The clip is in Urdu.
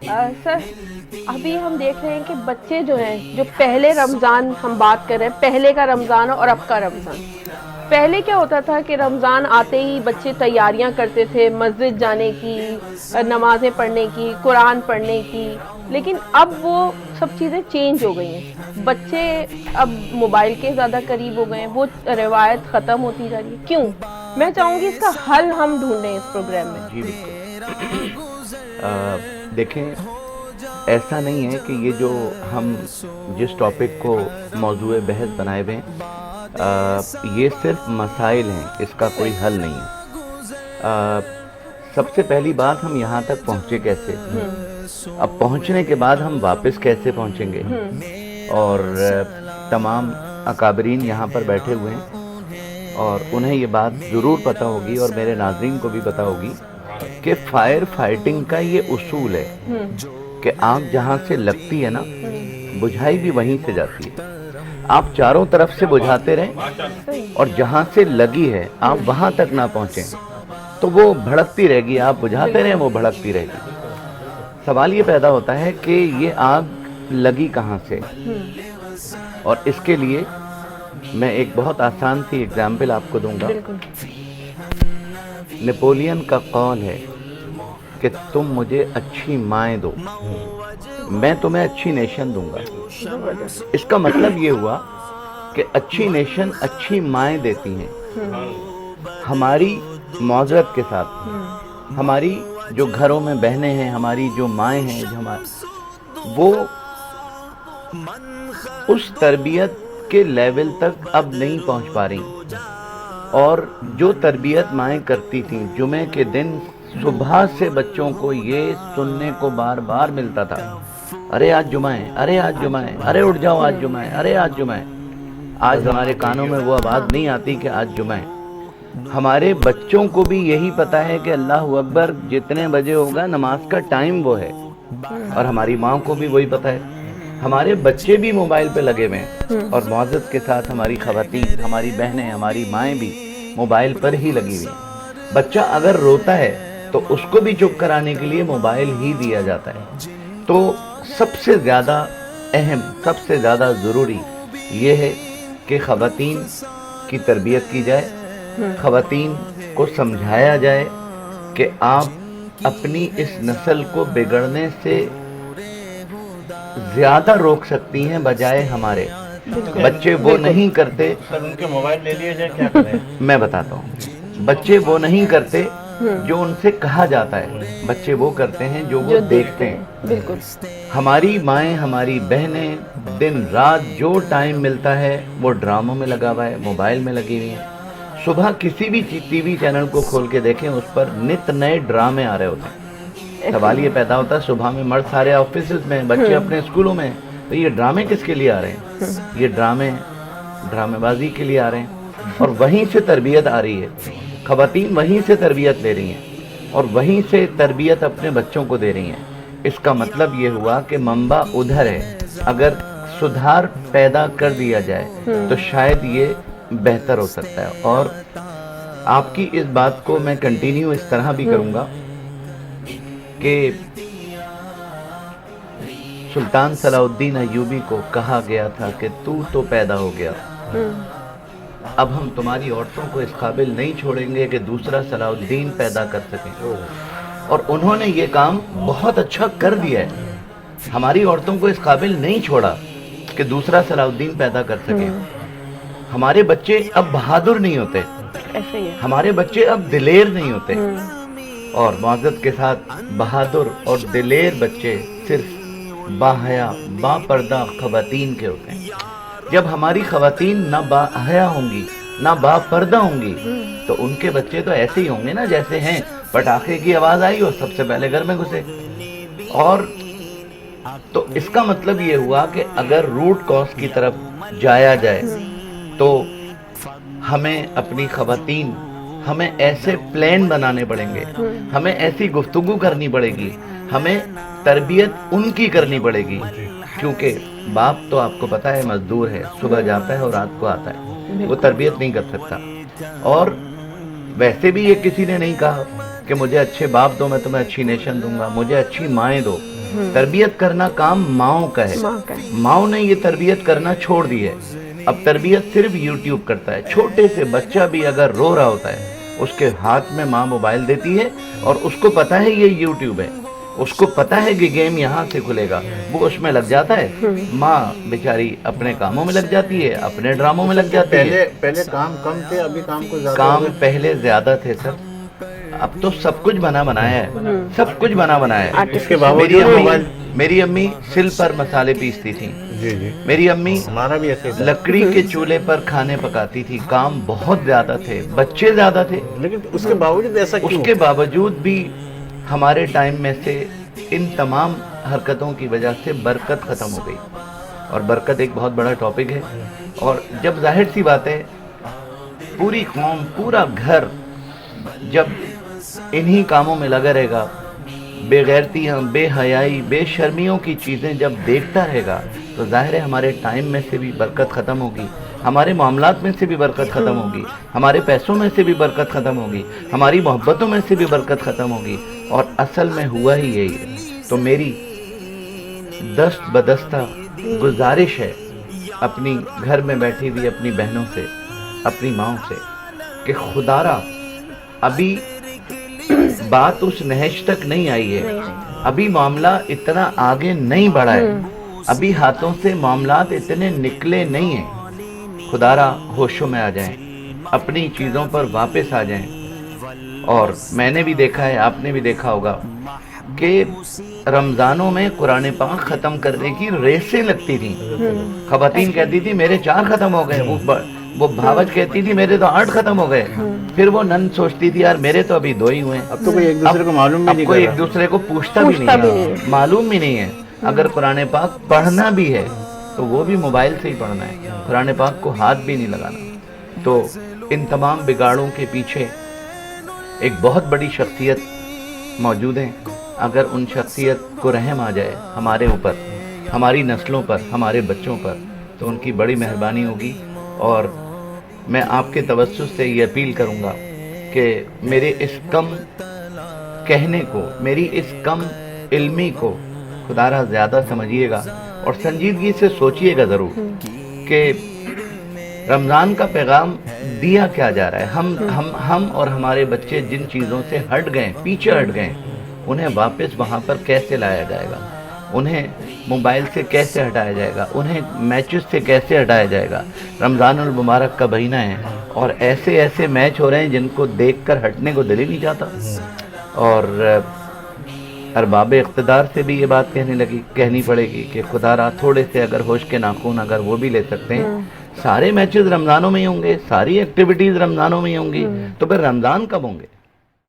سر ابھی ہم دیکھ رہے ہیں کہ بچے جو ہیں، جو پہلے رمضان ہم بات کر رہے ہیں، پہلے کا رمضان اور اب کا رمضان. پہلے کیا ہوتا تھا کہ رمضان آتے ہی بچے تیاریاں کرتے تھے مسجد جانے کی، نمازیں پڑھنے کی، قرآن پڑھنے کی. لیکن اب وہ سب چیزیں چینج ہو گئی ہیں. بچے اب موبائل کے زیادہ قریب ہو گئے ہیں، وہ روایت ختم ہوتی جا رہی ہے. کیوں؟ میں چاہوں گی اس کا حل ہم ڈھونڈیں اس پروگرام میں. جی بالکل. دیکھیں، ایسا نہیں ہے کہ یہ جو ہم جس ٹاپک کو موضوع بحث بنائے ہوئے ہیں یہ صرف مسائل ہیں، اس کا کوئی حل نہیں ہے. سب سے پہلی بات، ہم یہاں تک پہنچے کیسے؟ اب پہنچنے کے بعد ہم واپس کیسے پہنچیں گے؟ اور تمام اکابرین یہاں پر بیٹھے ہوئے ہیں اور انہیں یہ بات ضرور پتہ ہوگی اور میرے ناظرین کو بھی پتہ ہوگی کہ فائر فائٹنگ کا یہ اصول ہے کہ آگ جہاں سے لگتی ہے نا، بجھائی بھی وہیں سے جاتی ہے. آپ چاروں طرف سے بجھاتے رہیں اور جہاں سے لگی ہے آپ وہاں تک نہ پہنچیں تو وہ بھڑکتی رہے گی. آپ بجھاتے رہیں، وہ بھڑکتی رہے گی. سوال یہ پیدا ہوتا ہے کہ یہ آگ لگی کہاں سے؟ اور اس کے لیے میں ایک بہت آسان سی اگزامپل آپ کو دوں گا. نپولین کا قول ہے کہ تم مجھے اچھی مائیں دو، میں تمہیں اچھی نیشن دوں گا. اس کا مطلب یہ ہوا کہ اچھی نیشن اچھی مائیں دیتی ہیں. ہماری معذرت کے ساتھ ہماری جو گھروں میں بہنیں ہیں، ہماری جو مائیں ہیں، وہ اس تربیت کے لیول تک اب نہیں پہنچ پا رہی. اور جو تربیت مائیں کرتی تھیں، جمعے کے دن صبح سے بچوں کو یہ سننے کو بار بار ملتا تھا، ارے آج جمعہ ہے، ارے آج جمعہ ہے، ارے اٹھ جاؤ آج جمعہ ہے، ارے آج جمعہ ہے. آج ہمارے کانوں میں وہ آواز نہیں آتی کہ آج جمعہ ہے. ہمارے بچوں کو بھی یہی پتا ہے کہ اللہ اکبر جتنے بجے ہوگا نماز کا ٹائم وہ ہے، اور ہماری ماں کو بھی وہی پتا ہے. ہمارے بچے بھی موبائل پہ لگے ہوئے ہیں اور معزز کے ساتھ ہماری خواتین، ہماری بہنیں، ہماری مائیں بھی موبائل پر ہی لگی ہوئی ہیں. بچہ اگر روتا ہے تو اس کو بھی چپ کرانے کے لیے موبائل ہی دیا جاتا ہے. تو سب سے زیادہ اہم، سب سے زیادہ ضروری یہ ہے کہ خواتین کی تربیت کی جائے، خواتین کو سمجھایا جائے کہ آپ اپنی اس نسل کو بگڑنے سے زیادہ روک سکتی ہیں بجائے ہمارے. بچے وہ نہیں کرتے. سر ان کے موبائل لے لیے جائے، کیا کریں؟ میں بتاتا ہوں. بچے وہ نہیں کرتے جو ان سے کہا جاتا ہے، بچے وہ کرتے ہیں جو وہ دیکھتے ہیں. بالکل. ہماری مائیں، ہماری بہنیں دن رات جو ٹائم ملتا ہے وہ ڈراموں میں لگا ہوا ہے، موبائل میں لگی ہوئی ہیں. صبح کسی بھی ٹی وی چینل کو کھول کے دیکھیں، اس پر نت نئے ڈرامے آ رہے ہوتے ہیں. سوال یہ پیدا ہوتا ہے، صبح میں مرد سارے آفیسز میں، بچے اپنے اسکولوں میں، تو یہ ڈرامے کس کے لیے آ رہے ہیں؟ یہ ڈرامے بازی کے لیے آ رہے ہیں. اور وہیں سے تربیت آ رہی ہے. خواتین وہیں سے تربیت لے رہی ہیں اور وہیں سے تربیت اپنے بچوں کو دے رہی ہیں. اس کا مطلب یہ ہوا کہ منبع ادھر ہے. اگر سدھار پیدا کر دیا جائے تو شاید یہ بہتر ہو سکتا ہے. اور آپ کی اس بات کو میں کنٹینیو اس طرح بھی کروں گا کہ سلطان صلاح الدین ایوبی کو کہا گیا تھا کہ تو پیدا ہو گیا، اب ہم تمہاری عورتوں کو اس قابل نہیں چھوڑیں گے کہ دوسرا صلاح الدین پیدا کر سکیں. اور انہوں نے یہ کام بہت اچھا کر دیا ہے. ہماری عورتوں کو اس قابل نہیں چھوڑا کہ دوسرا صلاح الدین پیدا کر سکیں. ہمارے بچے اب بہادر نہیں ہوتے، ہمارے بچے اب دلیر نہیں ہوتے. اور معزز کے ساتھ بہادر اور دلیر بچے صرف باحیا، با پردہ خواتین کے ہوتے ہیں. جب ہماری خواتین نہ باحیا ہوں گی، نہ با پردہ ہوں گی، تو ان کے بچے تو ایسے ہی ہوں گے نا جیسے ہیں. پٹاخے کی آواز آئی اور سب سے پہلے گھر میں گھسے. اور تو اس کا مطلب یہ ہوا کہ اگر روٹ کاز کی طرف جایا جائے تو ہمیں اپنی خواتین، ہمیں ایسے پلان بنانے پڑیں گے، ہمیں ایسی گفتگو کرنی پڑے گی، ہمیں تربیت ان کی کرنی پڑے گی. کیونکہ باپ تو آپ کو پتا ہے مزدور ہے، صبح جاتا ہے اور رات کو آتا ہے، وہ تربیت نہیں کر سکتا. اور ویسے بھی یہ کسی نے نہیں کہا کہ مجھے اچھے باپ دو میں تمہیں اچھی نیشن دوں گا، مجھے اچھی مائیں دو. تربیت کرنا کام ماؤں کا ہے. ماں کا ہے. ماؤں نے یہ تربیت کرنا چھوڑ دی ہے. اب تربیت صرف یوٹیوب کرتا ہے. چھوٹے سے بچہ بھی اگر رو رہا ہوتا ہے اس کے ہاتھ میں ماں موبائل دیتی ہے اور اس کو پتا ہے یہ یوٹیوب ہے, اس کو پتا ہے کہ گیم یہاں سے کھلے گا, وہ اس میں لگ جاتا ہے. ماں بیچاری اپنے کاموں میں لگ جاتی ہے, اپنے ڈراموں میں لگ جاتی ہے. پہلے کام کم تھے, ابھی کام کو زیادہ کام ہو گئے. پہلے زیادہ تھے سر, اب تو سب کچھ بنا بنایا ہے, سب کچھ بنا بنایا ہے. اس کے باوجود موبائل. میری امی سل پر مسالے پیستی تھیں. جی جی, میری امی ہمارا بھی ایسے تھا. لکڑی کے چولہے پر کھانے پکاتی تھی. کام بہت زیادہ تھے, بچے زیادہ تھے. لیکن اس کے باوجود ایسا اس کیوں؟ کے باوجود بھی ہمارے ٹائم میں سے ان تمام حرکتوں کی وجہ سے برکت ختم ہو گئی. اور برکت ایک بہت بڑا ٹاپک ہے. اور جب ظاہر سی بات ہے پوری قوم, پورا گھر جب انہی کاموں میں لگا رہے گا, بے غیرتیاں, بے حیائی, بے شرمیوں کی چیزیں جب دیکھتا رہے گا, تو ظاہر ہے ہمارے ٹائم میں سے بھی برکت ختم ہوگی, ہمارے معاملات میں سے بھی برکت ختم ہوگی, ہمارے پیسوں میں سے بھی برکت ختم ہوگی, ہماری محبتوں میں سے بھی برکت ختم ہوگی. اور اصل میں ہوا ہی یہی ہے. تو میری دست بدستہ گزارش ہے اپنی گھر میں بیٹھی ہوئی اپنی بہنوں سے, اپنی ماں سے, کہ خدارا ابھی بات اس نہج تک نہیں آئی ہے, ابھی معاملہ اتنا آگے نہیں بڑھا ہے, ابھی ہاتھوں سے معاملات اتنے نکلے نہیں ہیں. خدارا ہوشوں میں آ جائیں, اپنی چیزوں پر واپس آ جائیں. اور میں نے بھی دیکھا ہے, آپ نے بھی دیکھا ہوگا کہ رمضانوں میں قرآن پاک ختم کرنے کی ریسیں لگتی تھیں. خواتین کہتی تھی میرے 4 ختم ہو گئے, وہ بھاوج کہتی تھی میرے تو 8 ختم ہو گئے. پھر وہ نن سوچتی تھی یار میرے تو ابھی 2 ہی ہوئے. اب تو کوئی ایک دوسرے کو معلوم بھی اب نہیں کوئی کر ایک رہا. دوسرے کو پوچھتا بھی نہیں ہے, معلوم بھی نہیں ہے. اگر قرآن پاک پڑھنا بھی ہے تو وہ بھی موبائل سے ہی پڑھنا ہے, قرآن پاک کو ہاتھ بھی نہیں لگانا. تو ان تمام بگاڑوں کے پیچھے ایک بہت بڑی شخصیت موجود ہے. اگر ان شخصیت کو رحم آ جائے ہمارے اوپر, ہماری نسلوں پر, ہمارے بچوں پر, تو ان کی بڑی مہربانی ہوگی. اور میں آپ کے توسط سے یہ اپیل کروں گا کہ میرے اس کم کہنے کو, میری اس کم علمی کو خدارا زیادہ سمجھیے گا اور سنجیدگی سے سوچئے گا ضرور کہ رمضان کا پیغام دیا کیا جا رہا ہے. ہم اور ہمارے بچے جن چیزوں سے ہٹ گئے, پیچھے ہٹ گئے, انہیں واپس وہاں پر کیسے لایا جائے گا, انہیں موبائل سے کیسے ہٹایا جائے گا, انہیں میچز سے کیسے ہٹایا جائے گا. رمضان المبارک کا مہینہ ہے اور ایسے ایسے میچ ہو رہے ہیں جن کو دیکھ کر ہٹنے کو دل ہی نہیں چاہتا. اور ارباب اقتدار سے بھی یہ بات کہنی پڑے گی کہ خدا را تھوڑے سے اگر ہوش کے ناخن اگر وہ بھی لے سکتے ہیں. سارے میچز رمضانوں میں ہی ہوں گے, ساری ایکٹیویٹیز رمضانوں میں ہی ہوں گی, تو پھر رمضان کب ہوں گے؟